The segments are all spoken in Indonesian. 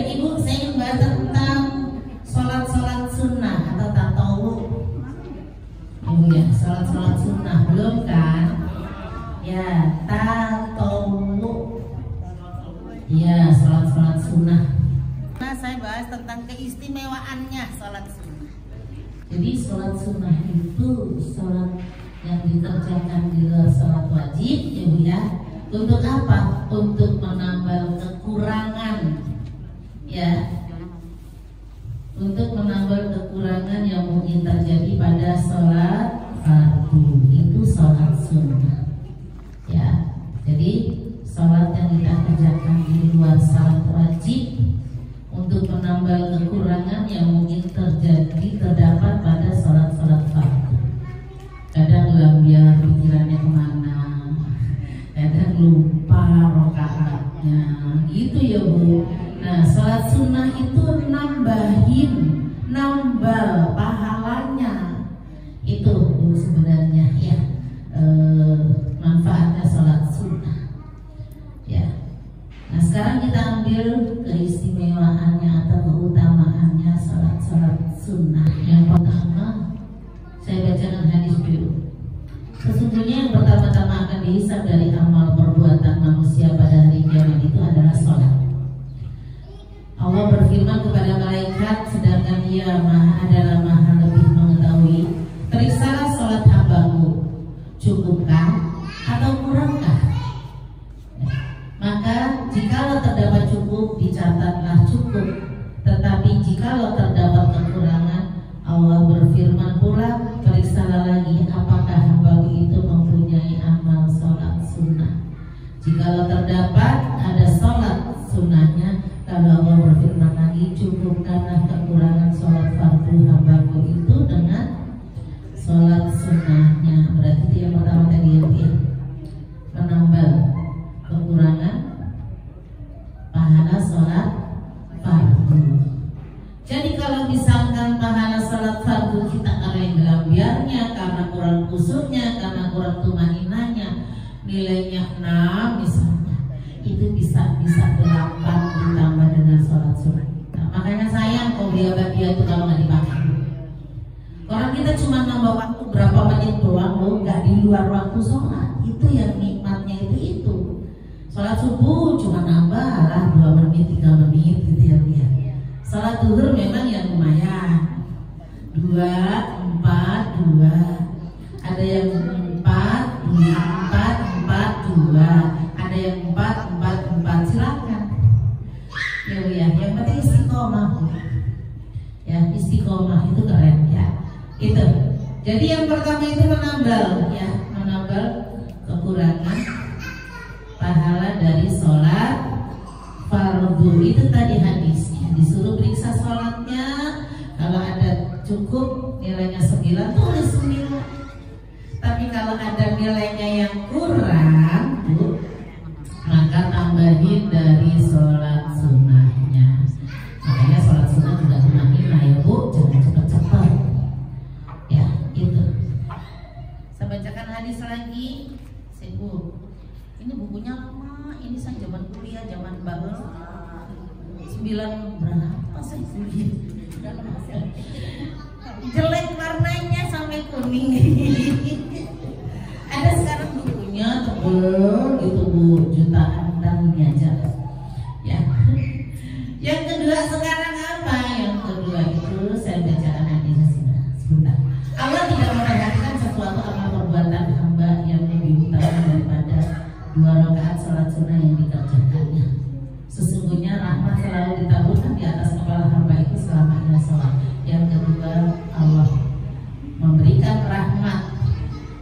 Ibu, saya ingin bahas tentang sholat-sholat sunnah atau tatawuf. Ibu ya, sholat-sholat sunnah belum kan? Ya, tatawuf. Ya, sholat-sholat sunnah. Nah, saya bahas tentang keistimewaannya sholat sunnah. Jadi sholat sunnah itu sholat yang dikerjakan di luar sholat wajib, ya Bu ya. Untuk apa? Untuk menambal kekurangan, ya. Untuk menambal kekurangan yang mungkin terjadi pada sholat fardu, itu sholat sunnah, ya. Jadi sholat yang kita kerjakan di luar sholat wajib untuk menambal kekurangan yang mungkin terdapat pada sholat-sholat fardu. Kadang lambiar pikirannya kemana, kadang lupa rokaatnya, gitu ya Bu. Nah, sholat sunnah itu nambal pahalanya. Itu Bu sebenarnya ya, manfaatnya sholat sunnah. Ya. Nah, sekarang kita ambil keistimewaannya atau keutamaannya sholat sunnah. Yang pertama, saya bacakan hadis dulu. Sesungguhnya yang pertama-tama akan dihisab dari amal perbuatan manusia pada hari kiamat itu adalah sholat. Allah berfirman kepada malaikat, sedangkan Dia adalah Maha lebih mengetahui, periksalah sholat hambaku, cukupkah atau kurangkah? Maka jikalau terdapat cukup, dicatatlah cukup. Tetapi jikalau terdapat kekurangan, Allah berfirman pula, periksalah lagi apakah hambaku itu mempunyai amal sholat sunnah. Jikalau terdapat ada sholat sunnahnya, lalu Allah berfirman lagi, cukupkanlah kekurangan sholat fardu hambaku itu dengan sholat sunnahnya. Berarti itu yang pertama tadi ya, menambal kekurangan pahala sholat fardu. Jadi kalau misalkan pahala sholat fardu kita karena yang gelambiarnya, karena kurang khusyuknya, karena kurang tumaninanya, nilainya 6 misalnya, itu bisa 8 ditambah dengan sholat sunnah. Nah, makanya sayang kalau dia itu kalau nggak dipakai. Orang kita cuma nambah waktu berapa menit doang loh, nggak di luar waktu sholat. Itu yang nikmatnya itu. Sholat subuh cuma nambah lah 2 menit, 3 menit gitu ya Bu ya. Sholat zuhur memang yang lumayan 2, 4, 2. Ada yang 4, 2. Ada yang 4, silakan. Ya Bu ya, yang penting istiqomah. Ya, istiqomah itu keren ya. Itu. Jadi yang pertama itu menambal kekurangan pahala dari sholat fardu. Itu tadi hadisnya, disuruh periksa sholatnya. Kalau ada cukup nilainya 9, tulis 9. Tapi kalau ada nilainya yang kurang Bu, maka tambahin dari sholat sunnahnya. Makanya sholat sunnah juga tumaninah ya Bu, jangan cepat-cepat. Ya, itu. Saya bacakan hadis lagi. Bu, ini bukunya lama, ini saya zaman kuliah, zaman banget 9 berapa saya kuliah. Jelek warnanya sampai kuning. Ada sekarang bukunya tebel gitu Bu, jutaan, dan ini aja ya. Yang kedua sekarang apa? Yang kedua itu saya bacakan hadisnya sebentar. Allah tidak memperhatikan sesuatu amal perbuatan hamba yang lebih utama daripada 2 rakaat sholat sunnah yang dikerjakannya. Sesungguhnya rahmat selalu ditaburkan di atas kepala hamba itu selama ia sholat. Yang kedua, Allah memberikan rahmat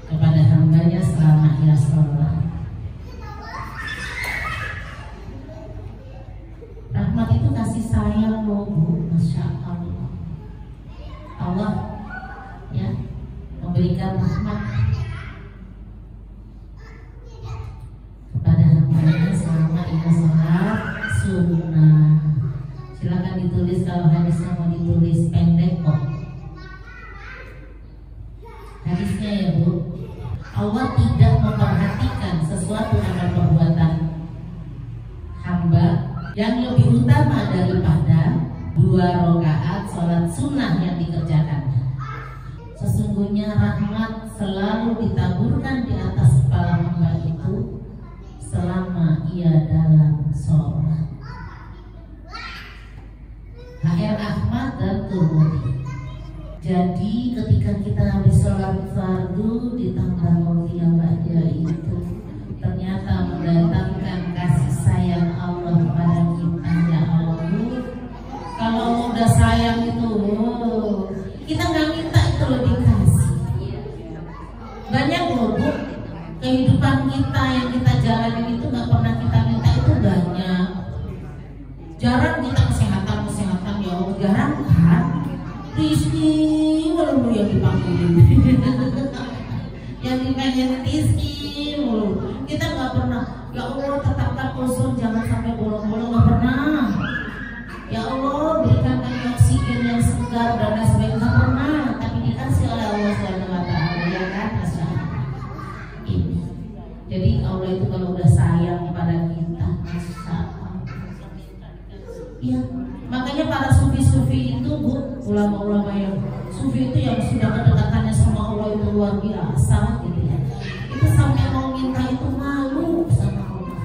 kepada hambanya selama ia sholat. Rahmat itu kasih sayang loh Bu, Masya Allah. Allah ya memberikan rahmat kepada hambanya selama ia sholat sunnah. Silakan ditulis kalau hadisnya mau ditulis pendek kok. Hadisnya ya Bu, Allah tidak memperhatikan sesuatu amal perbuatan hamba yang lebih utama daripada rakaat sholat sunnah yang dikerjakannya. Sesungguhnya rahmat selalu ditaburkan di atas kepala hamba itu selama ia dalam sholat. HR Ahmad dan Turmudi. Jadi ketika kita habis sholat fardu ditambah roti yang bahagia itu ternyata mendatangkan kasih sayang Allah pada kita. Ya Allah, kalau udah sayang itu kita nggak minta itu lebih kasih. Banyak loh Bu, kehidupan kita yang kita jalanin itu nggak pernah kita minta itu banyak. Jarang kita kesehatan ya Allah, jarang kan? Rizki mulu yang dipanggilin, yang dipanggil Rizki mulu. Kita nggak pernah. Ya Allah, tetapkan usul jangan sampai bolong-bolong, nggak pernah. Ya Allah, berikan kami oksigen yang segar dan lain sebagainya, nggak pernah. Tapi dikasih oleh Allah Subhanahu Wa Taala, ya kan? Ini. Jadi Allah itu kalau udah sayang pada kita, ya. Makanya para sufi-sufi itu Bu, ulama-ulama yang sufi itu yang sudah kedekatannya sama Allah itu luar biasa gitu ya. Itu sampai mau minta itu malu sama Allah.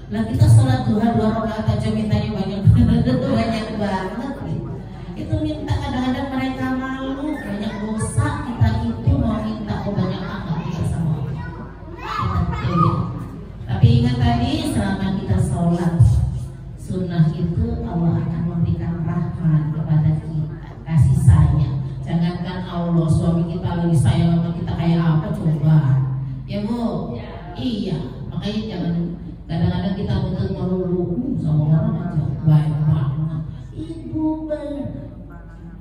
Lah kita sholat duha 2 rakaat aja mintanya banyak banyak banget gitu. Itu minta kadang-kadang mereka malu, banyak dosa kita itu mau minta banyak apa kita sama Allah. Tapi ingat tadi selama kita sholat sunnah itu Allah akan memberikan rahmat kepada kita, kasih sayang. Jangankan Allah, suami kita lagi sayang sama kita kayak apa coba, ya Bu? Iya, makanya jangan kadang-kadang kita butuh melulu sama orang aja baik banget. Ibu baik.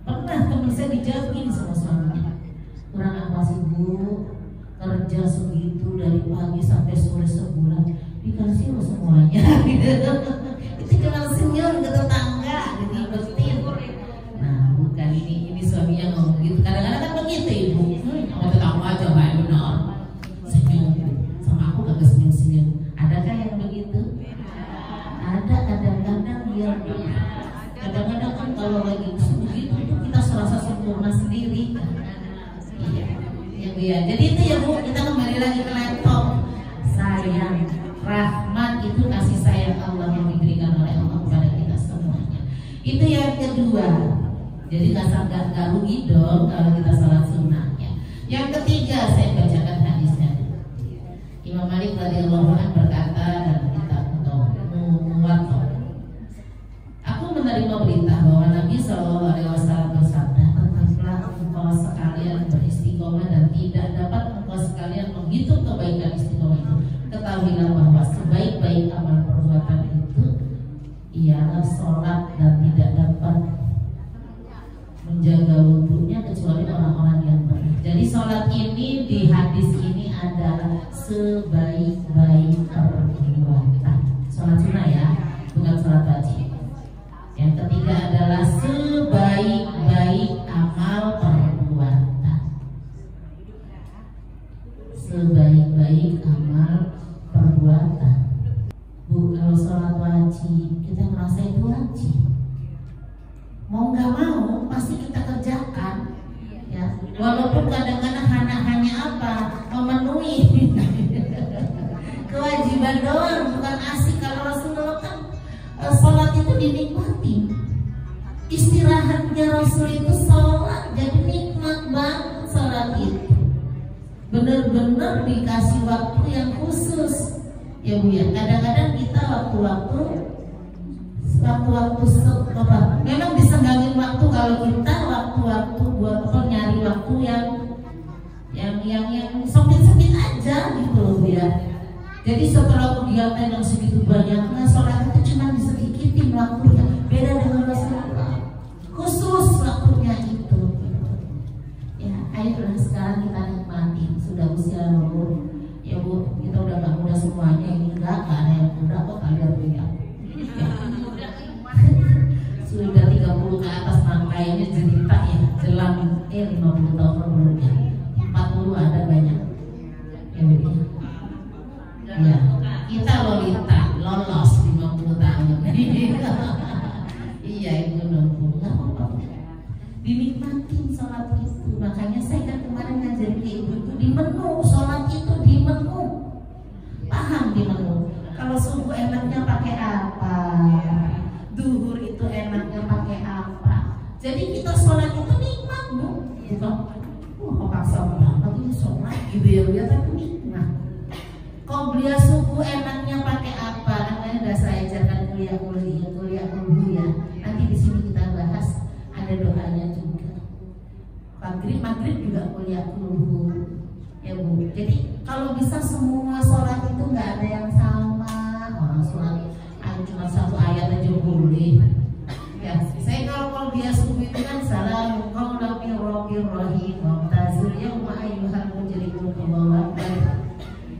Pernah teman saya dijawabin sama suaminya, kurang apa sih Bu? Kerja segitu dari pagi sampai sore sebulan dikasih lo semuanya. Itu cuma senyum ke tetangga, dibetin. Nah, bukan ini suaminya ngomong gitu. Kadang-kadang kan begitu Ibu. Sama tetangga aja baik benar. Senyum. Sama aku kagak senyum-senyum. Adakah yang begitu? Ada kadang-kadang dia. Kadang-kadang kan kalau lagi begitu itu kita serasa sempurna sendiri. Iya. Ya, jadi itu ya Bu, kita kembali lagi ke laptop. Sayang, rahmat itu kasih sayang Allah yang diberikan oleh Allah kepada kita semuanya. Itu yang kedua. Jadi nggak rugi dong kalau kita salat sunnahnya. Yang ketiga saya bacakan hadisnya. Imam Malik radhiyallahu anhu berkata dalam kitab Muwatta, aku menerima berita bahwa Nabi SAW bersabda, tetaplah engkau sekalian beristiqomah dan tidak dapat engkau sekalian menghitung kebaikan istiqomah itu. Ketahuilah bahwa sebaik-baik amal perbuatan itu ialah sholat dan tidak dapat menjaga wudhunya kecuali orang-orang yang benar. Jadi sholat ini di hadis ini adalah sebaik-baik perbuatan. Sholat sunnah ya, bukan sholat wajib. Yang ketiga adalah sebaik-baik amal perbuatan. Sebaik-baik amal perbuatan. Bu, kalau sholat wajib kita merasa itu wajib, mau nggak mau pasti kita kerjakan ya, walaupun kadang-kadang hanya apa memenuhi kewajiban doang, bukan asik. Kalau Rasulullah kan sholat itu dinikmati, istirahatnya Rasul itu sholat, jadi nikmat banget sholat itu, benar-benar dikasih waktu yang khusus. Ya Bu ya, kadang-kadang kita waktu-waktu memang disenggangin waktu kalau kita waktu-waktu buat nyari waktu yang sempit-sempit aja gitu loh Bu ya. Jadi setelah kegiatan yang segitu banyaknya, sholat itu cuma disedikitin waktunya. Beda dengan Rasulullah, khusus waktunya itu. Ya, ayolah sekarang kita nikmati. Sudah usia umur ya Bu, kita udah gak muda semuanya, ini enggak ada yang muda kok kalian punya. Sudah 30 ke atas makanya cerita ya, jelang 50 tahun sebelumnya, 40 ada banyak. Ya Bu. Ya, kita lolos 50 tahun. Iya itu loh. dinikmatin sholat itu. Makanya saya kan kemarin ngajarin ke ibu itu di menu, sholat itu di menu, paham di menu. Kalau subuh enaknya pakai apa, duhur itu enaknya pakai apa. Jadi kita sholat itu nikmat, Bu. Bukan kok paksa banget ini sholat gitu ya, tapi nikmat. Qobliyah subuh enaknya pakai apa? Namanya udah saya ajarkan kuliah dulu ya. Nanti di sini kita bahas, ada doanya juga. Maghrib juga kuliah dulu ya Bu. Jadi kalau bisa semua sholat itu nggak ada yang sama. Orang sholat cuma satu ayat aja boleh. Ya, saya kalau dia subuh itu kan salam qaulan min rabbir rahim wa tazil yauma ayyuhal mujrimun ke bawah.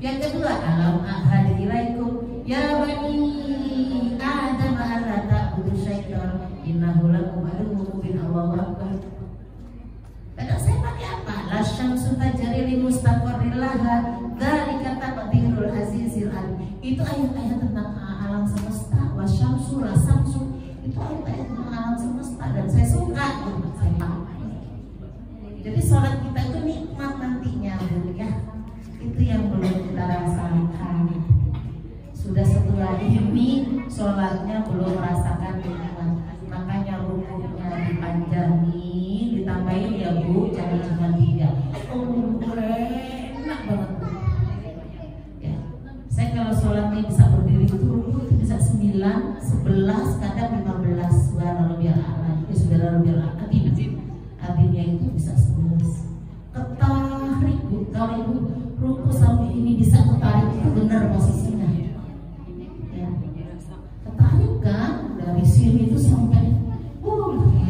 Yang kedua, alam ahad ilaikum ya bani adam alla ta'budu syaitan innahu lakum aduwwun mubin. Allahu akbar. Kadang saya pakai apa? La syamsu tajri li mustaqarrin laha dzalika taqdirul azizil alim. Itu ayat-ayat tentang alam semesta. Wa syamsu la samsu. Itu ayat-ayat tentang alam semesta dan saya suka gitu, saya pakai. Jadi sholat kita itu nikmat nantinya, Bu ya. Itu yang belum kita rasakan. Sudah setelah ini sholatnya belum merasakan nikmat. Makanya rukunya dipanjangin, ditambahin ya Bu, jangan cuma 3. Enak banget Bu. Ya. Saya kalau sholatnya bisa berdiri itu ruku itu bisa 9, 11, kadang 15. Subhanallah artinya itu bisa 11. Ketarik Bu, kalau Ibu ruku sampai ini bisa ketarik itu benar posisinya. Ya. Ketarik kan dari sini itu sampai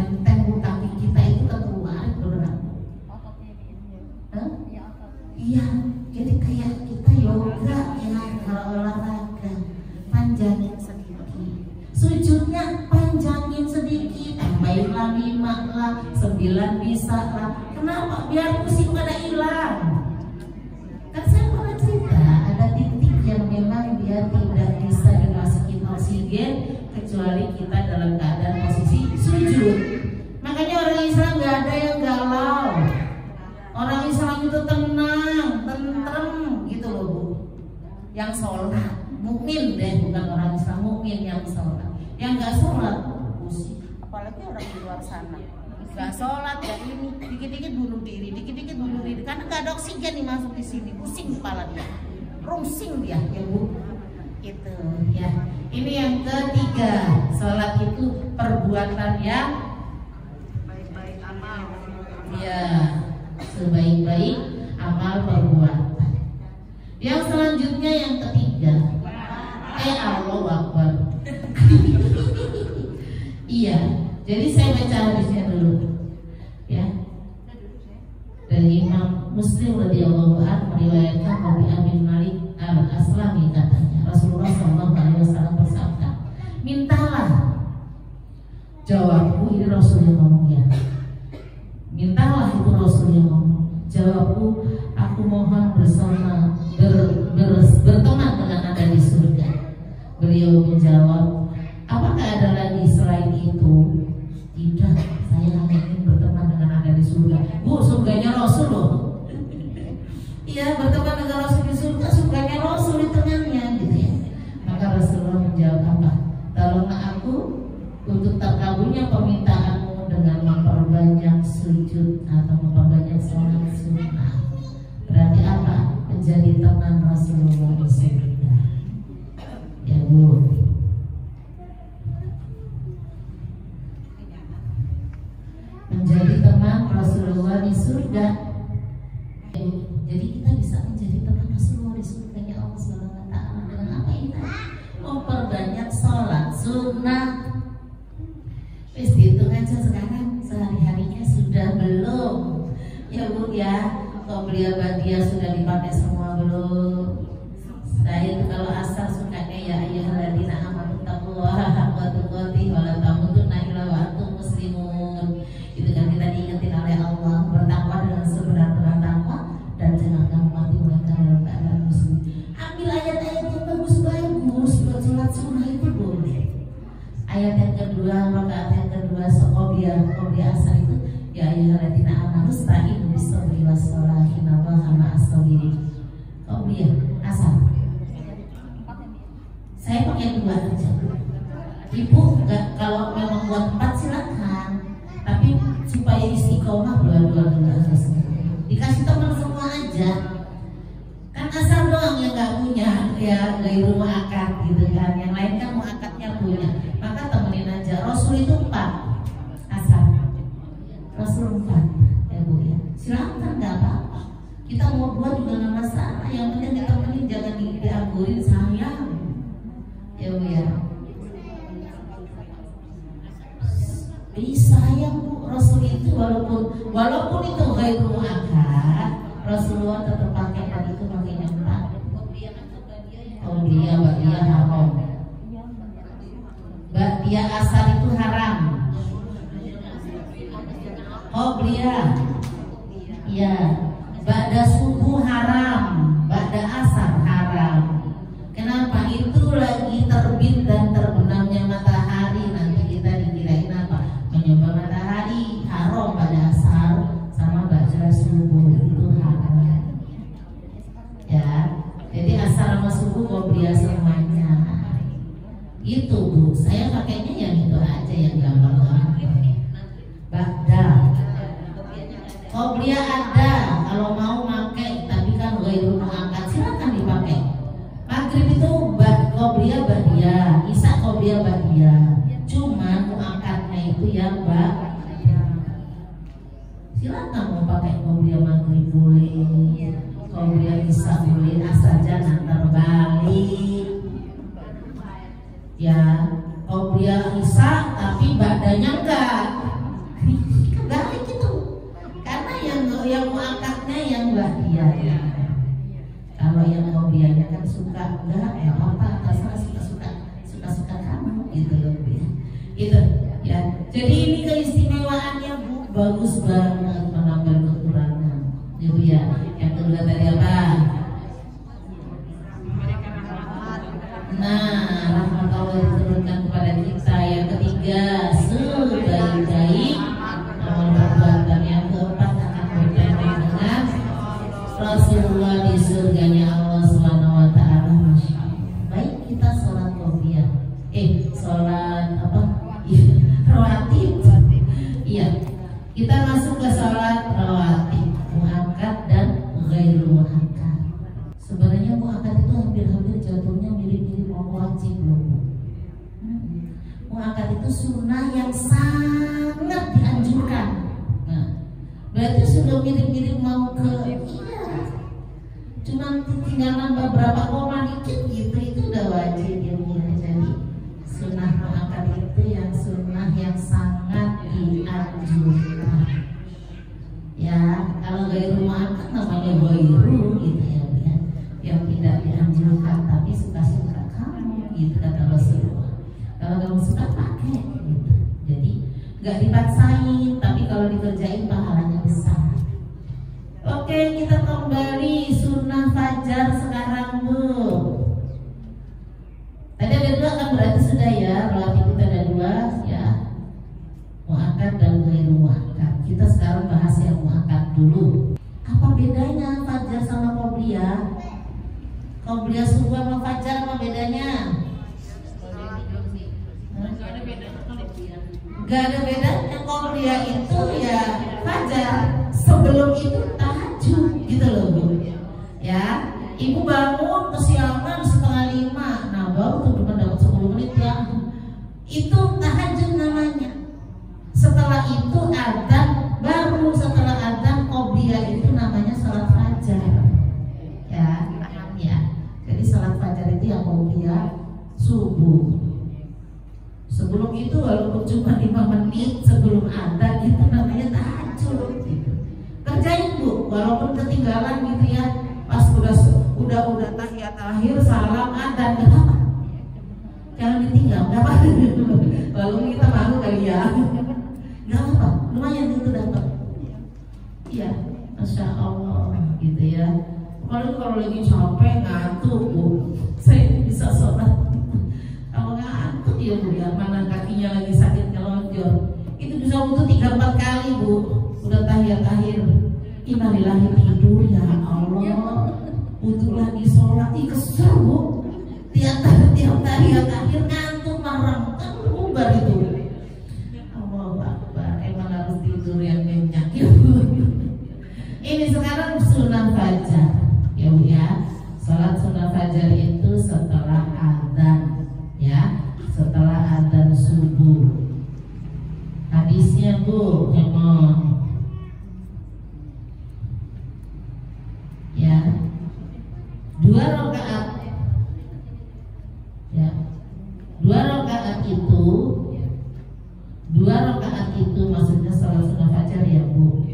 enteng kaki kita itu keluar benar. Iya, jadi kayak kita yoga ya, kalau olahraga panjangin sedikit, sujudnya panjangin sedikit, tambahinlah 5 lah, 9 bisa lah. Kenapa? Biar pusing pada hilang. Kan saya pernah cerita ada titik yang memang dia tidak bisa dimasukin oksigen kecuali kita dalam keadaan posisi sujud. Makanya orang Islam nggak ada yang galau. Orang Islam itu tenang, tentrem gitu loh Bu. Yang sholat, mukmin deh, bukan orang Islam, mukmin yang sholat. Yang nggak sholat, pusing. Apalagi orang di luar sana, nggak sholat ya ini, dikit-dikit bunuh diri, dikit-dikit bunuh diri, karena nggak ada oksigen nih masuk di sini, pusing kepala dia, rungsing dia, ya Bu. Itu ya. Ini yang ketiga, sholat itu perbuatan yang baik-baik amal. Ya, sebaik-baik amal perbuatan. Yang selanjutnya yang ketiga, Allahu Akbar. Iya, jadi saya baca hadisnya dulu, ya. Dari Imam Muslim radhiyallahu anhu meriwayatkan dari Abi Malik Al-Aslami katanya Rasulullah SAW bersabda, mintalah. Jawabku, ini Rasul yang ngomong ya. Mintalah, itu Rasul yang ngomong. Jawabku, aku mohon bersama berteman dengan Anda di surga. Beliau menjawab, apakah ada lagi selain itu? Tidak, saya hanya ingin berteman dengan Anda di surga. Bu, surganya Rasul loh. Iya, berteman dengan Rasul di surga, surganya Rasul di tengahnya gitu ya. Maka Rasulullah menjawab apa? Tolonglah aku untuk terkabulnya permintaanmu dengan memperbanyak sujud atau memperbanyak sholat sunnah. Berarti apa? Menjadi teman Rasulullah di surga. Ya Bu. Menjadi teman Rasulullah di surga. Jadi kita bisa menjadi teman Rasulullah di surga ya Allah Subhanahu wa taala dengan apa ini? Memperbanyak sholat sunnah. Wis dihitung aja sekarang sehari-harinya sudah belum? Ya Bu ya, Qobliyah Ba'diyah sudah dipakai semua belum? Saya itu kalau asar sukanya ya ayyuhalladzina amanu taqullaha haqqa tuqatih wa la tamutunna illa wa antum muslimun. Itu kan kita diingetin oleh Allah, bertakwa dengan sebenar-benar takwa dan jangan kamu mati melainkan dalam keadaan muslim. Ambil ayat-ayat yang bagus-bagus buat sholat sunnah itu boleh. Ayat yang kedua, rakaat yang kedua Qobliyah asar itu ayyuhalladzina amanu ista'inu bis-sabri was-salah innallaha ma'as-sabirin. Qabliyah asar. Saya pakai 2 aja. Ibu enggak, kalau memang buat 4 silakan. Tapi supaya istiqomah 2 aja. Dikasih teman semua aja. Kan asal doang yang nggak punya ya gairu mu'akkad gitu kan. Yang lain kan mu'akkadnya punya. Maka temenin aja. Rasul itu 4 asal. Rasul 4 ya Bu ya. Silakan nggak apa-apa. Kita mau 2 juga nggak masalah. Yang penting ditemenin, jangan dianggurin sayang. Ya Bu ya. Bisa ya Bu. Rasul itu walaupun itu gairu mu'akkad, Rasulullah tetap pakai tadi itu pakainya 4. Qabliyah, ba'diyah haram. Ba'diyah asar itu haram. Qabliyah ya, ba'da subuh haram, ba'da asar haram. Kenapa? Itu lagi terbit dan terbenamnya matahari. Nanti kita dikirain apa? Menyembah matahari. Haram pada asar sama ba'da subuh itu haram. Ya, jadi asar sama subuh qabliyah semuanya. Itu Bu, saya pakainya yang itu aja yang gampang. Ba'da qabliyah ada, kalau mau pakai, tapi kan gairu mu'akkad silakan dipakai. Maghrib itu qabliyah ba'diyah, isya qabliyah ba'diyah. Cuman mu'akkadnya itu yang silakan mau pakai qabliyah maghrib boleh, qabliyah isya boleh, asal jangan terbalik. Ya, qabliyah isya tapi ba'danya enggak. Kebalik itu. Karena yang mu'akkadnya yang ba'diyah. Kalau yang qabliyahnya kan suka enggak apa-apa, terserah suka kamu gitu loh Bu ya. Gitu ya. Jadi ini keistimewaannya Bu, bagus banget menambah kekurangan. Ya Bu ya. Yang kedua tadi apa? Nah, rahmat Allah diturunkan kepada kita. Yang ketiga, sebaik-baik amal perbuatan. Yang keempat akan bertemu dengan Rasulullah di surganya Allah Subhanahu wa taala. Baik kita sholat qabliyah. Sholat apa? Rawatib. Iya. Kita masuk ke sholat rawatib, mu'akkad dan ghairu mu'akkad. Sebenarnya mu'akkad itu hampir-hampir jatuhnya mirip-mirip mau wajib loh Bu. Mu'akkad itu sunnah yang sangat dianjurkan. Nah, berarti sudah mirip-mirip mau ke cuman tinggal nambah berapa koma dikit gitu, itu udah wajib ya Bu. Jadi sunnah mu'akkad itu yang sunnah yang sangat dianjurkan. Ya, kalau gairu mu'akkad namanya gairu gitu ya Bu ya. Yang tidak dianjurkan tapi suka-suka kamu gitu kata Rasulullah. Kalau kamu suka pakai gitu. Jadi nggak dipaksain, tapi kalau dikerjain pahalanya besar. Oke, kita kembali sunnah fajar sekarang Bu. Tadi ada 2 kan, berarti sudah ya. Relatif kita ada 2 ya, mu'akkad dan ghairu mu'akkad. Kita sekarang bahas yang mu'akkad dulu. Apa bedanya fajar sama qabliyah? Qabliyah subuh sama fajar apa bedanya? Gak ada bedanya. Qabliyah itu ya fajar, sebelum itu tahajud gitu loh Bu. Ya, ibu bangun kesiangan 4:30, nah baru tuh cuma dapat 10 menit ya. Itu tahajud namanya. Setelah itu adzan, baru setelah adzan qabliyah itu namanya salat fajar. Ya, ya. Jadi salat fajar itu yang qabliyah subuh. Sebelum itu walaupun cuma 5 menit sebelum adzan itu namanya tahajud gitu. Kerjain Bu, walaupun ketinggalan gitu ya. Pas udah tahiyat akhir salam adzan enggak apa-apa. Jangan ditinggal, enggak apa-apa. Walaupun kita malu kali ya. Enggak apa-apa, lumayan itu dapat. Iya, Masya Allah gitu ya. Apalagi kalau lagi capek ngantuk Bu, saya bisa sholat. Kalau ngantuk ya Bu ya, mana kakinya lagi sakit nyelonjor, itu bisa butuh 3-4 kali Bu Bu, udah tahiyat akhir, innalillahi tidur ya Allah, butuh lagi sholat, kesel Bu. Tiap tahiyat akhir ngantuk marah, kan bubar itu. Allahu Akbar, emang harus tidur yang nyenyak ya Bu. Ini sekarang sunnah fajar ya Bu ya. Sholat sunnah fajar itu setelah adzan ya, setelah adzan subuh. Hadisnya Bu, emang ya 2 rakaat ya, 2 rakaat itu maksudnya sholat sunnah fajar ya Bu,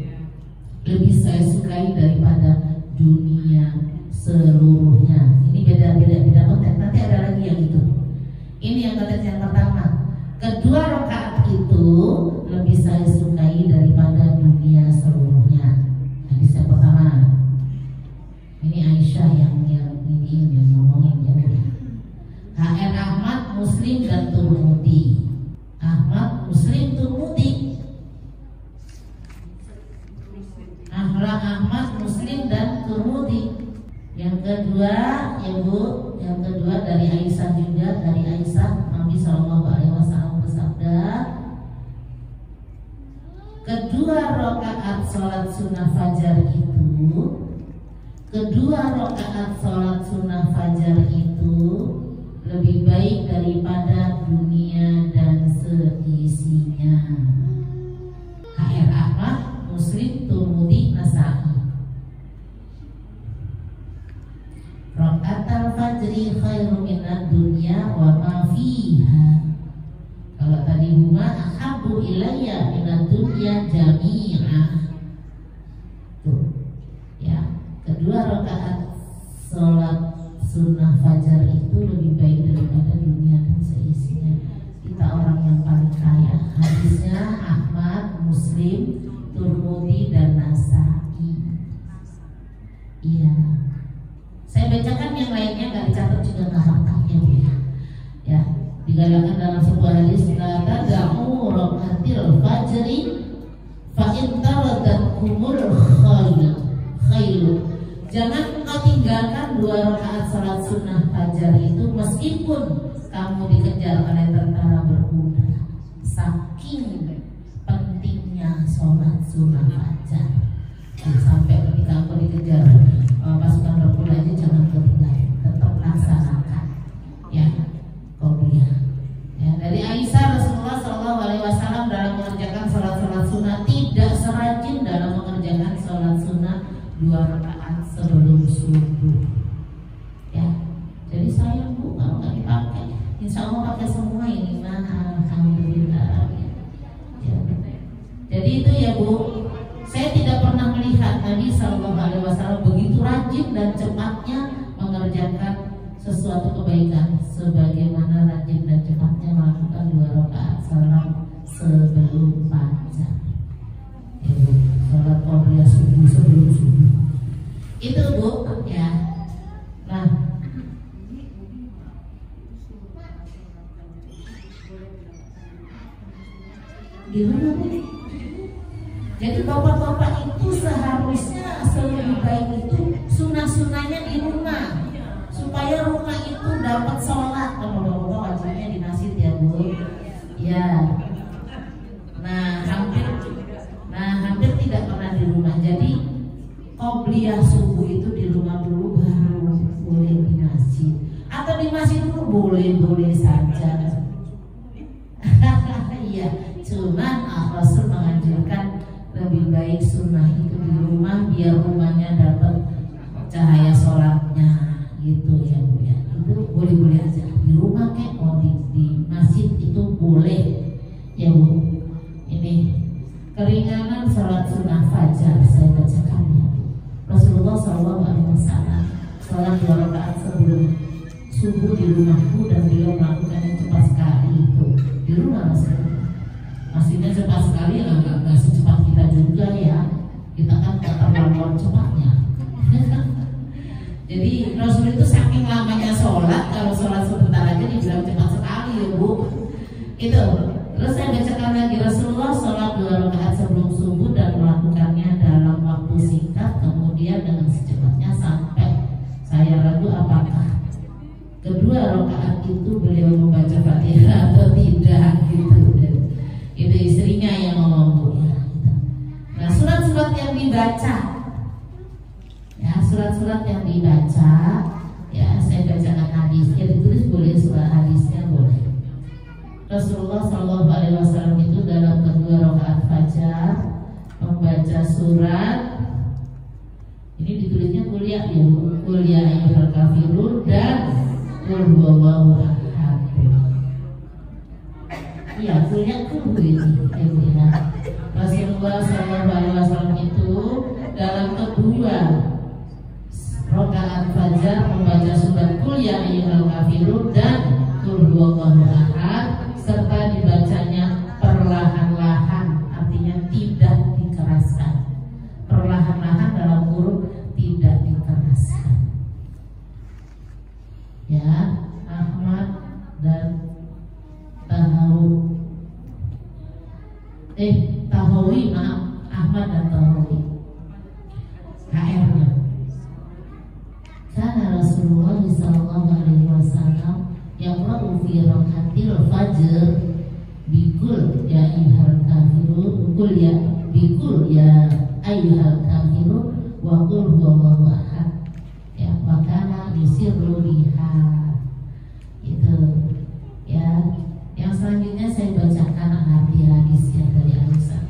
lebih saya sukai daripada dunia seluruhnya. Ini beda konteks, nanti ada lagi yang itu. Ini yang konteks yang pertama. Kedua rakaat itu lebih saya sukai daripada dunia seluruhnya. Hadis yang pertama. Ini Aisyah yang ngomongin ya. HR Ahmad, Muslim dan Tirmidzi. Ahmad, Muslim, Tirmidzi. Ahmad, Muslim dan Tirmidzi. Yang kedua ya Bu, yang kedua dari Aisyah juga, dari Aisyah Nabi SAW bersabda, kedua rakaat sholat sunnah fajar itu lebih baik daripada dunia dan seisinya. HR Ahmad, Muslim, Tirmidzi, Nasa'i. Rakaatul fajri khairu minad dunya wa ma fiha. Kalau tadi bunga ahabbu ilayya minad dunya jami'ah. Tuh. Ya, kedua rakaat salat sunnah fajar itu lebih baik daripada dunia dan seisinya. Kita orang yang paling kaya. Hadisnya Ahmad, Muslim, Tirmidzi dan Nasa'i. Iya. Saya bacakan yang lainnya, nggak dicatat juga nggak apa-apa ya. Digalakan dalam sebuah hadis, la tad'u rakaatil fajri fa in taraddakumul khayl. Jangan engkau tinggalkan 2 rakaat salat sunnah fajar itu meskipun kamu dikejar oleh tentara berkuda. Saking pentingnya sholat sunnah fajar. Sampai ketika aku dikejar pasukan berkuda aja jangan ketinggalan, tetap laksanakan ya qobliyah. Ya, dari Aisyah, Rasulullah SAW dalam mengerjakan sholat sunnah tidak serajin dalam mengerjakan sholat sunnah 2 rakaat sebelum subuh. Ya, jadi sayang Bu kalau nggak dipakai. Insya Allah pakai semua ini mah, alhamdulillah. Ya. Jadi itu ya Bu. Saya tidak pernah melihat Nabi SAW begitu rajin dan cepatnya mengerjakan sesuatu kebaikan sebagaimana rajin dan cepatnya melakukan 2 rakaat salat sebelum fajar. Salat qobliyah subuh sebelum subuh. Itu Bu ya. Nah, gimana Bu? Jadi bapak-bapak itu seharusnya lebih baik itu sunnah-sunnahnya di rumah, supaya rumah itu dapat sholat. Kalau bapak-bapak wajibnya di masjid ya Bu. Ya. Nah hampir tidak pernah di rumah. Jadi qobliyah subuh itu di rumah dulu, baru boleh di masjid. Atau di masjid dulu boleh saja. Iya. Cuman Rasul menganjurkan lebih baik sunnah itu di rumah biar rumahnya dapat cahaya sholatnya gitu ya Bu ya. Itu boleh aja di rumah kayak mau di masjid itu boleh ya Bu. Ini keringanan sholat sunnah fajar saya bacakan ya. Rasulullah SAW sholat 2 rakaat sebelum subuh di rumahku dan beliau melakukannya cepat sekali itu di rumah maksudnya cepat sekali, nggak secepat kita juga ya. Kita kan keterlaluan cepatnya. Jadi Rasul itu saking lamanya sholat, kalau sholat sebentar aja dibilang cepat sekali ya Bu. Itu. Terus saya bacakan lagi, Rasulullah sholat 2 rakaat sebelum subuh baca, ya saya bacakan hadisnya, ditulis boleh, surah hadisnya boleh. Rasulullah SAW itu dalam kedua rakaat fajar membaca surat, ini ditulisnya kuliah ya, kuliah ayyuhal kafirun dan qul huwallahu ahad. Iya, kuliah ini ya. Rasulullah SAW itu dalam kedua rakaat fajar membaca surat kuliah ayyuhal kafirun dan qul huwallahu ahad, serta dibacanya perlahan-lahan, artinya tidak dikeraskan. Perlahan-lahan dalam kurung tidak dikeraskan. Ya, Ahmad dan Tahawi, maaf, Ahmad dan Tahawi. HR-nya. Karena Rasulullah SAW yaqra'u fi rakaatil fajr bikul ya ayyuhal kafirun, kul ya bikul ya ayyuhal kafirun wa qul huwallahu ahad, ya makana yusirru biha. Itu ya. Yang selanjutnya saya bacakan arti hadisnya dari Aisyah.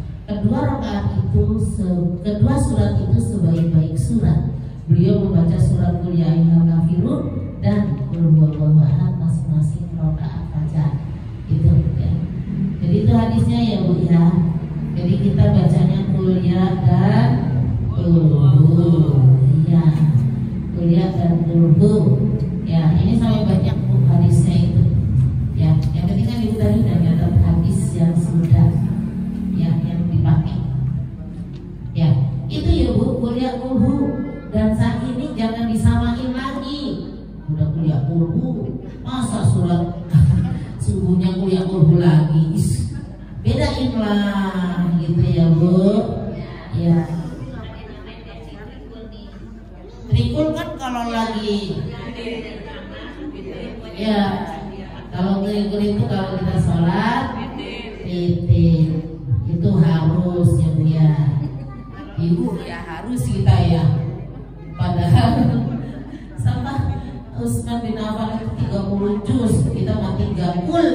Kedua surat itu sebaik-baik surat. Beliau membaca surat Qul ya ayyuhal kafirun dan Qul huwallahu ahad masing-masing rakaat fajar. Itu ya. Jadi itu hadisnya ya Bu ya. Jadi kita bacanya Qul ya dan Qul ya. Qul ya dan Qul ya. Ini sampai banyak Bu hadisnya itu. Ya, yang penting kan ibu tadi udah nyatat hadis yang sudah ya yang dipakai. Ya, itu ya Bu, kuliah kulhu. Dan saat ini jangan disamain lagi. Udah kuliah kulhu, masa surat subuhnya kuliah kulhu lagi. Bedain lah gitu ya Bu. Ya. Trikul kan kalau lagi ya, kalau trikul itu kalau kita sholat titik itu harus ya Bu ya. Ibu ya harus kita ya. Padahal sama Utsman bin Affan itu 30 juz, kita mah 3 kul.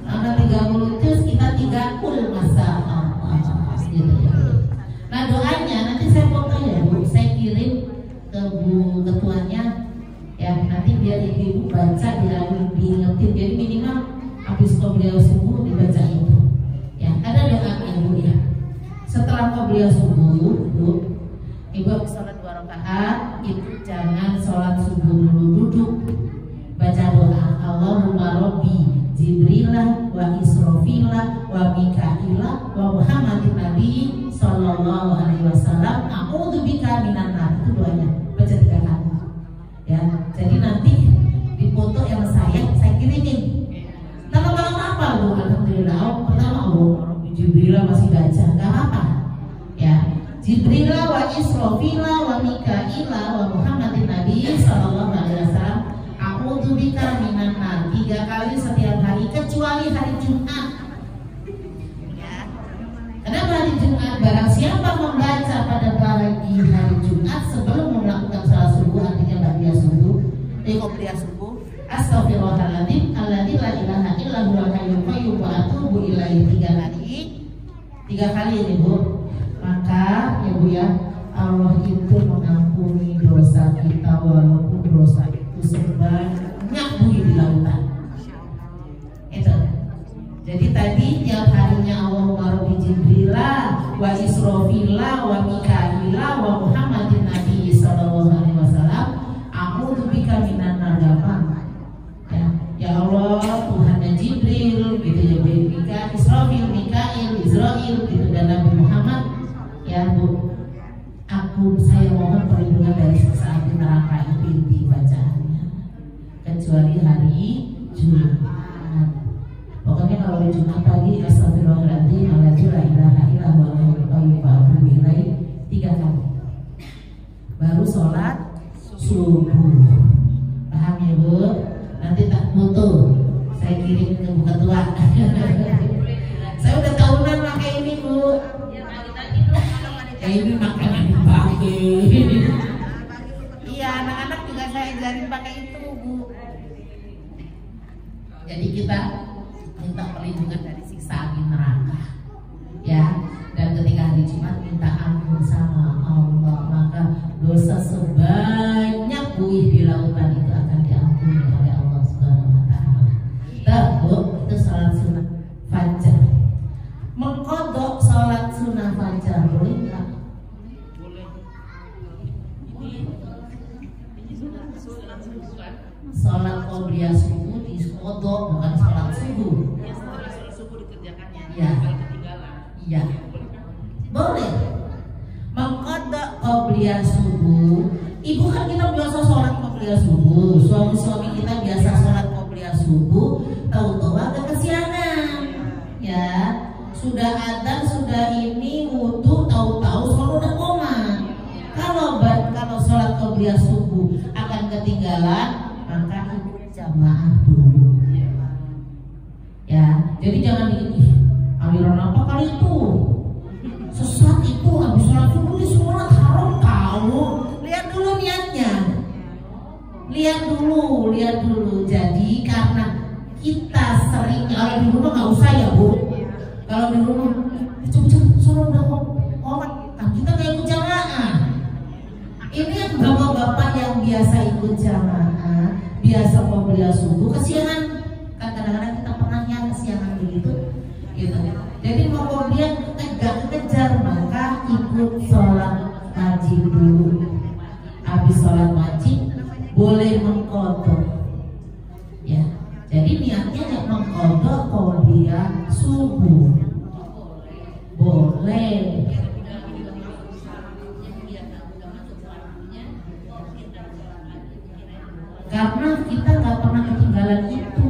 Karena 30 juz kita 3 kul, masa gitu ya. Nah doanya nanti saya foto ya Bu, saya kirim ke Bu ketuanya ya, nanti biar ibu baca diingetin. Jadi minimal habis qobliyah subuh dibaca itu. Ya, ada doanya Bu ya. Setelah qobliyah subuh, Bu, ibu habis sholat 2 rakaat itu jangan sholat subuh dulu, duduk baca doa Allahumma Rabbi Jibrilah wa Israfilah wa Mika'ilah wa Muhammadin Nabi Sallallahu Alaihi Wasallam a'udzubika minan nar. Itu doanya, baca 3 kali ya. Jadi nanti di foto yang saya kirimin. Nama apa Bu? Alhamdulillah. Pertama Rabbi Jibrilah masih baca, gak apa-apa ya. Jibrilah wa Israfilah wa Mika'ilah wa Muhammadin Nabi Sallallahu Alaihi Wasallam a'udzubika minan nar 3 kali setiap hari kecuali hari Jumat ya. Kenapa hari Jumat? Barang siapa membaca pada pagi hari Jumat sebelum melakukan salat subuh, artinya ba'da subuh, qobliyah subuh, astaghfirullahaladzim alladzi la ilaha illa huwal hayyul qayyum wa atubu ilaihi 3 kali ini Bu. Maka ya Bu ya, Allah itu mengampuni dosa kita walaupun dosa itu sebanyak bui di lautan. Itu. Jadi tadi tiap harinya Allahumma Rabbi Jibrilah wa Israfilah wa Mika'ilah wa Muhammadin Nabi Sallallahu Alaihi Wasallam a'udzubika minan nar. Ya Allah, Tuhannya Jibril gitu ya, Mika, Israfil, Mika'il, Israil gitu, dan Nabi Muhammad ya Bu, saya mohon perlindungan dari siksa api neraka. Itu inti bacaannya, kecuali hari Jumat. Pokoknya kalau di Jumat pagi astagfirullahaladzim alladzi la ilaha illa huwal hayyul qayyum wa atubu ilaihi 3 kali, baru sholat subuh. Paham ya Bu? Nanti tak foto saya kirim ke Bu Ketua. Saya udah tahunan pakai ini Bu. Ya ini makanan pagi. juga dari siksa api neraka. Ya, dan ketika hari Jumat minta ampun sama Allah, maka dosa sebanyak buih di lautan itu akan diampuni oleh Allah Subhanahu wa taala. Bu, itu salat sunah fajar. Mengkodok salat sunah fajar boleh enggak? Boleh. Salat qobliyah subuh dikodok, bukan salat subuh. Ya, setelah salat subuh dikerjakannya. Ya. Kalau ketinggalan. Iya. Boleh. Mengkodok qobliyah subuh. Ibu kan kita biasa sholat qobliyah subuh. Suami-suami kita biasa sholat qobliyah subuh. Tahu-tahu agak kesiangan. Ya. Sudah adzan, sudah ini wudu, tahu-tahu selalu udah koma. Kalau sholat qobliyah subuh akan ketinggalan, maka ikut jamaah dulu. Ya, jadi jangan ih, aliran apa kali itu? Sesat itu habis sholat subuh di sholat haram tahu. Lihat dulu niatnya. Lihat dulu. Jadi karena kita sering, kalau di rumah nggak usah ya Bu. Kalau di rumah, cepet sholat udah komat, kita nggak ikut jamaah. Ini yang bapak-bapak yang biasa ikut jamaah, biasa qobliyah subuh, kesiangan. Kan kadang-kadang kita pernah ya kesiangan begitu, gitu. Jadi mau qobliyah nggak kejar, maka ikut sholat wajib dulu. Habis sholat wajib boleh mengkodok, ya. Jadi niatnya yang mengkodok qobliyah subuh, boleh. Karena kita nggak pernah ketinggalan itu.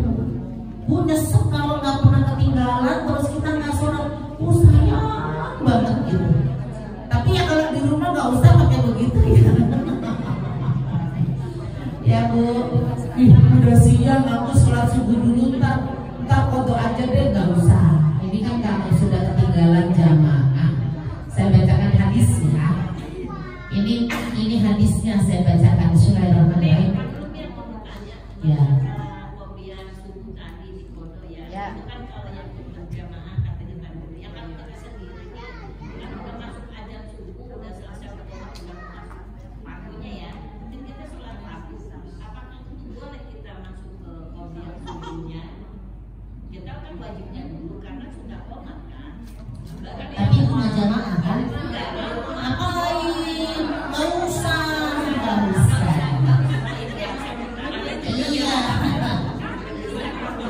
Bu nyesek kalau nggak pernah ketinggalan terus kita nggak sholat. Sayang banget gitu. Tapi ya kalau di rumah nggak usah pakai begitu ya. Ya Bu, udah siang aku sholat subuh dulu, ntar kodok aja deh, nggak usah. Ini kan kamu sudah ketinggalan jamaah. Saya bacakan hadis ya. Ini hadisnya saya bacakan. Bismillahirrahmanirrahim. Ya. Qobliyah subuh tadi di kodok ya. Ya. Itu kan kalau yang berjamaah katanya kan dulu ya kan kita sendiri kan udah masuk adzan subuh udah selesai berdoa udah masuk waktunya ya. Mungkin kita sholat maghrib. Apakah itu boleh kita masuk ke qobliyah subuhnya? Kita kan wajibnya dulu karena sudah qomat kan. Tapi itu nggak jamaah kan? Ngapain? Nggak usah. Iya.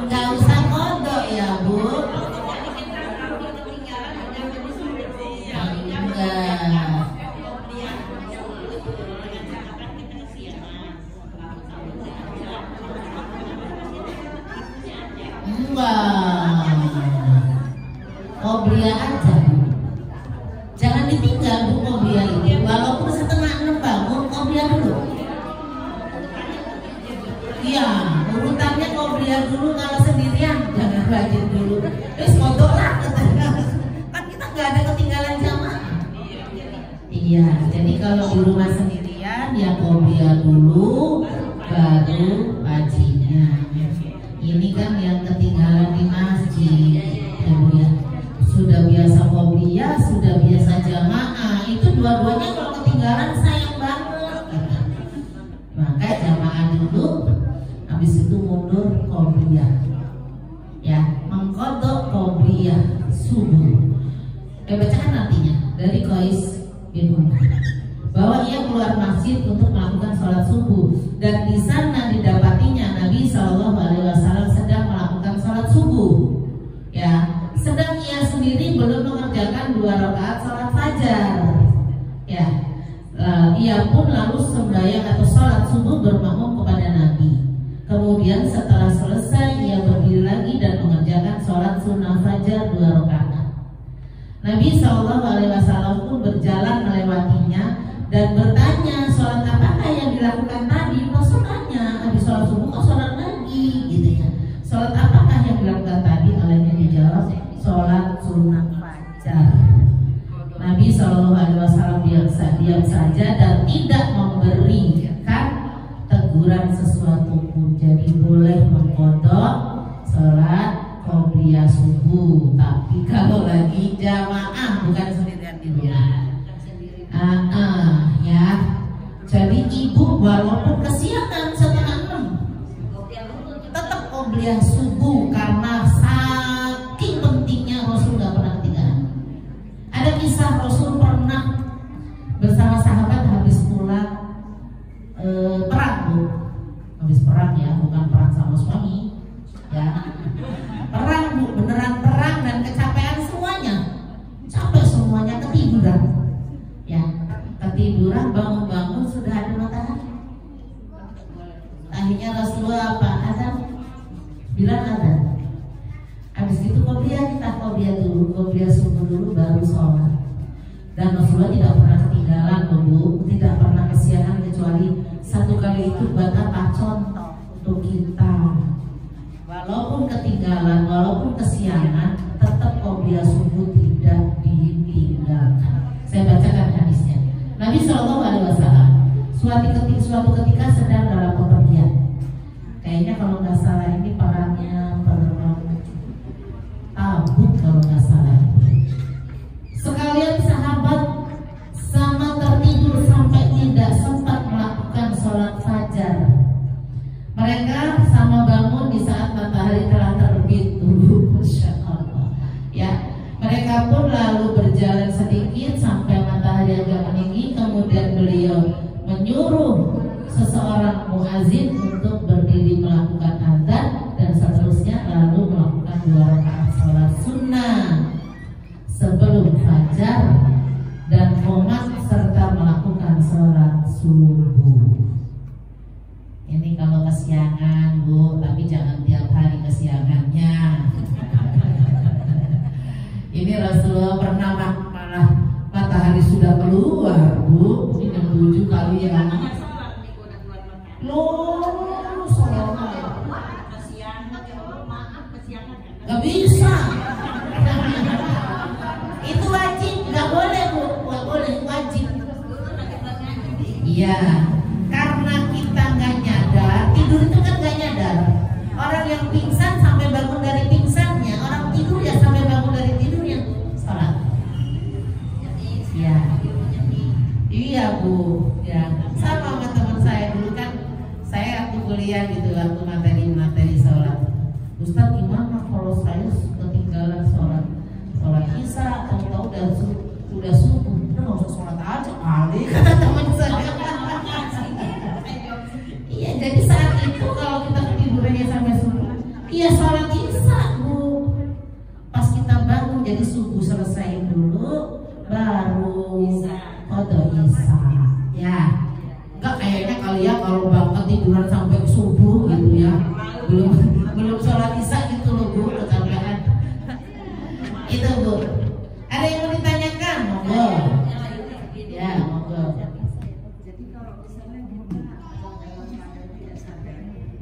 Nggak usah kodok ya Bu. Enggak. Qobliyah aja. Jangan ditinggal Bu qobliyah itu. Walaupun setengah 6 bangun, qobliyah dulu. Iya, urutannya qobliyah dulu kalau sendirian, jangan wajib dulu. Terus kodok lah. Kan kita nggak ada ketinggalan jamaah. Iya, jadi kalau di rumah sendirian ya qobliyah dulu, baru wajibnya. Ini kan yang ketinggalan di masjid, ya Bu ya. Sudah biasa qobliyah, sudah biasa jamaah, itu dua-duanya kalau ketinggalan sayang banget. Maka jamaah dulu, habis itu mundur qobliyah. Ya, mengkodok qobliyah subuh. Bacakan nantinya dari Qais bin Umar bahwa ia keluar masjid untuk melakukan sholat subuh dan di sana didapatinya Nabi SAW sedang melakukan sholat subuh. Ya, sedang ia sendiri belum mengerjakan 2 rakaat sholat fajar. Ya, ia pun lalu sembahyang atau sholat subuh bermakmum kepada Nabi. Kemudian setelah selesai ia berdiri lagi dan mengerjakan sholat sunnah fajar 2 rakaat. Nabi SAW pun berjalan melewatinya dan bertanya, sholat apakah yang dilakukan tadi? Maksudnya habis sholat subuh kok sholat lagi gitu ya. Sholat apakah yang dilakukan tadi? Olehnya dijawab, sholat sunnah fajar. Nabi SAW diam saja dan tidak memberikan teguran sesuatu pun. Jadi boleh mengkodok sholat qobliyah subuh. subuh. Tapi kalau lagi jamaah bukan sendirian di rumah. Ya. Jadi ibu walaupun kesiangan setengah 6 tetap qobliyah subuh karena saking pentingnya Rasul gak pernah ketinggalan. Ada kisah Rasul pernah bersama sahabat habis pulang perang Bu. Habis perang ya, bukan perang sama suami ya. Perang Bu, beneran perang dan kecapean semuanya. Capek semuanya, ketiduran. Ya, ketiduran, bangun-bangun sudah ada matahari. Akhirnya Rasulullah apa? Azan, bilang azan. Habis itu qobliyah dulu, qobliyah subuh dulu baru sholat. Dan Rasulullah tidak pernah ketinggalan Bu, tidak pernah kesiangan kecuali satu kali itu buat apa? Contoh untuk kita. Walaupun ketinggalan, walaupun kesiangan, tetap qobliyah subuh tidak ditinggalkan. Saya bacakan hadisnya. Nabi SAW suatu ketika sedang dalam bepergian. Kayaknya kalau nggak salah ini perangnya Tabuk kalau nggak salah. Sekalian sahabat sama tertidur sampai tidak sempat melakukan sholat fajar. Mereka sama bangun di saat matahari telah terbit. Masya Allah. Ya, mereka pun lalu berjalan sedikit sampai matahari agak meninggi. Kemudian beliau menyuruh seseorang muazin untuk berdiri melakukan azan dan seterusnya, lalu melakukan 2 rakaat sholat sunnah sebelum fajar dan qomat serta melakukan sholat subuh. Ini kalau kesiangan Bu, tapi jangan tiap hari kesiangannya. Ini Rasulullah pernah malah matahari sudah keluar Bu, ini jam 7 kali ya. Loh, sholat gak bisa. Itu wajib, gak boleh Bu, gak boleh, wajib. Iya, karena kita gak nyadar, tidur itu kan gak nyadar. Orang yang pingsan sampai bangun dari pingsannya, orang tidur ya sampai bangun dari tidurnya sholat. Iya, iya Bu, ya sama teman saya dulu kan, saya waktu kuliah gitu, waktu materi sholat. Ustaz gimana kalau saya ketinggalan sholat isya, tahu-tahu udah subuh, udah nggak usah sholat aja kali, kata teman saya. Iya, jadi saat itu kalau kita ketidurannya sampai subuh, iya sholat isya Bu. Pas kita bangun jadi subuh selesai dulu, baru qadha isya. Ya, nggak kayaknya kali ya kalau bangun tiduran sampai subuh gitu ya, belum sholat isya gitu loh Bu, kecapean. Itu Bu. Ada yang mau ditanyakan? Monggo. Ya, monggo. Jadi kalau misalnya kita dalam keadaan tidak sadar,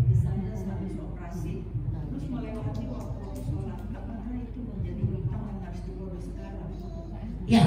misalnya habis operasi, terus melewati waktu sholat, apakah itu menjadi hutang yang harus diurus sekarang? Ya,